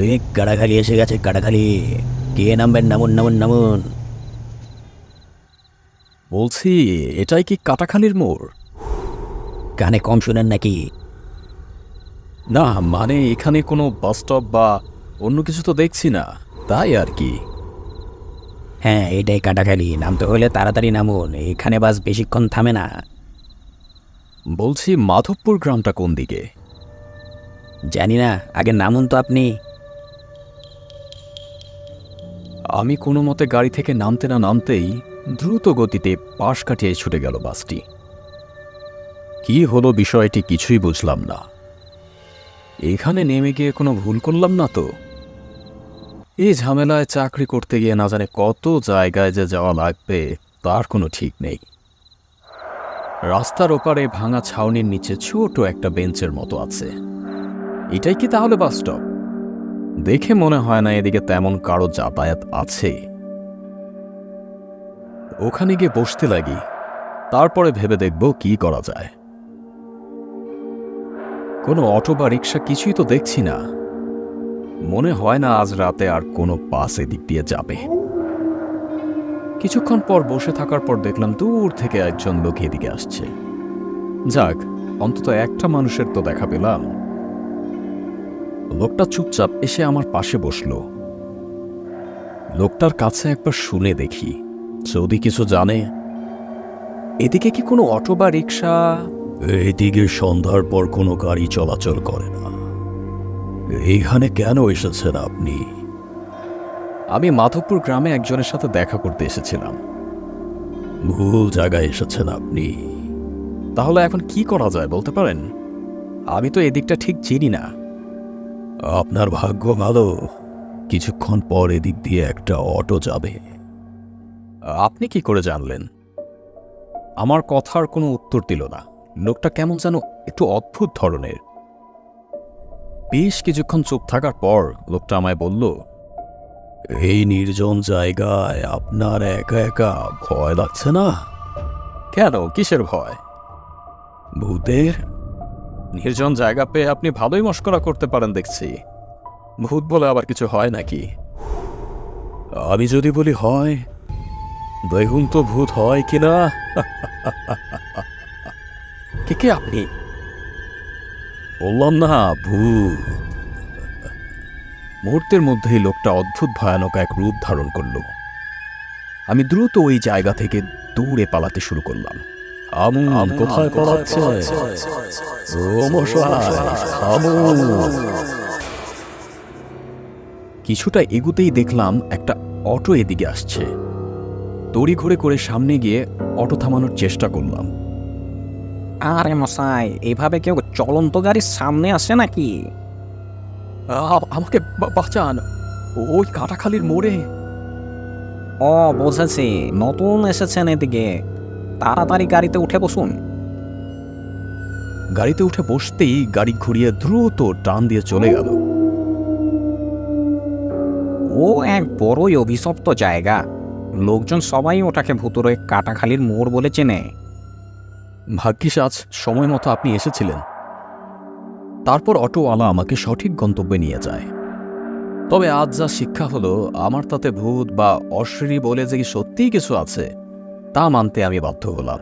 এই কাটাখালি এসে গেছে, কাটাখালি। কে নামবেন? নামুন নামুন নামুন। বলছি, এটাই কি কাটাখালির মোড়? কানে কম শুনেন নাকি? না, মানে এখানে কোনো বাস স্টপ বা অন্য কিছু তো দেখছি না, তাই আর কি। হ্যাঁ, এটাই কাটাখালি। নামতে হলে তাড়াতাড়ি নামুন, এখানে বাস বেশিক্ষণ থামে না। বলছি, মাধবপুর গ্রামটা কোন দিকে? জানি না, আগে নামুন তো আপনি। আমি কোনো মতে গাড়ি থেকে নামতে না নামতেই দ্রুত গতিতে পাশ কাটিয়ে ছুটে গেল বাসটি। কি হলো বিষয়টি কিছুই বুঝলাম না। এখানে নেমে গিয়ে কোনো ভুল করলাম না তো? এই ঝামেলায় চাকরি করতে গিয়ে না জানে কত জায়গায় যে যাওয়া লাগবে তার কোনো ঠিক নেই। রাস্তার ওপারে ভাঙা ছাউনির নিচে ছোট একটা বেঞ্চের মতো আছে। এটাই কি তাহলে বাস স্টপ? দেখে মনে হয় না এদিকে তেমন কারো যাতায়াত আছে। ওখানে গিয়ে বসতে লাগি, তারপরে ভেবে দেখব কি করা যায়। কোনো অটো বা রিক্সা কিছুই তো দেখছি না। মনে হয় না আজ রাতে আর কোনো বাস এদিক দিয়ে যাবে। কিছুক্ষণ পর বসে থাকার পর দেখলাম দূর থেকে একজন লোক এদিকে আসছে। যাক, অন্তত একটা মানুষের তো দেখা পেলাম। লোকটা চুপচাপ এসে আমার পাশে বসলো। লোকটার কাছে একবার শুনে দেখি, যদি কিছু জানে। এদিকে কি কোনো অটো বা রিক্সা? এইদিকে সন্ধ্যার পর কোনো গাড়ি চলাচল করে না। এইখানে কেন এসেছেন আপনি? আমি মাধবপুর গ্রামে একজনের সাথে দেখা করতে এসেছিলাম। ভুল জায়গায় এসেছেন আপনি। তাহলে এখন কি করা যায় বলতে পারেন? আমি তো এদিকটা ঠিক চিনি না। আপনার ভাগ্য ভালো, কিছুক্ষণ পর এদিক দিয়ে একটা অটো যাবে। আপনি কি করে জানলেন? আমার কথার কোনো উত্তর দিল না। লোকটা কেমন যেন একটু অদ্ভুত ধরনের। বেশ কিছুক্ষণ চুপ থাকার পর লোকটা আমায় বলল, এই নির্জন জায়গায় আপনার একা একা ভয় লাগছে না? কেন, কিসের ভয়? ভূতের? নির্জন জায়গা পেয়ে আপনি ভালোই মশকরা করতে পারেন দেখছি। ভূত বলে আবার কিছু হয় নাকি? আমি যদি বলি হয়, দেখুন তো ভূত হয় কিনা। কে কে আপনি? বললাম না, ভূত। মুহূর্তের মধ্যেই লোকটা অদ্ভুত ভয়ানক এক রূপ ধারণ করল। আমি দ্রুত ওই জায়গা থেকে দূরে পালাতে শুরু করলাম। আমুন, কোথায় পালাচ্ছে? ও মশাই, থামুন। কিছুটা এগুতেই দেখলাম একটা অটো এদিকে আসছে। তড়িঘড়ি করে সামনে গিয়ে অটো থামানোর চেষ্টা করলাম। আরে মশাই, এভাবে কেউ চলন্ত গাড়ির সামনে আসে নাকি? আমাকে বাঁচান, ওই কাটাখালির মোড়ে। ও বুঝেছি, নতুন এসেছেন এদিকে। তাড়াতাড়ি গাড়িতে উঠে বসুন। গাড়িতে উঠে বসতেই গাড়ি ঘুরিয়ে দ্রুত টান দিয়ে চলে গেল। ও এক বড়ই অভিশপ্ত জায়গা। লোকজন সবাই ওটাকে ভুতুড়ে কাটাখালির মোড় বলে চেনে। ভাগ্যিস আজ সময় মতো আপনি এসেছিলেন। তারপর অটোওয়ালা আমাকে সঠিক গন্তব্যে নিয়ে যায়। তবে আজ যা শিক্ষা হলো, আমার তাতে ভূত বা অশরীরী বলে যে সত্যিই কিছু আছে তা মানতে আমি বাধ্য হলাম।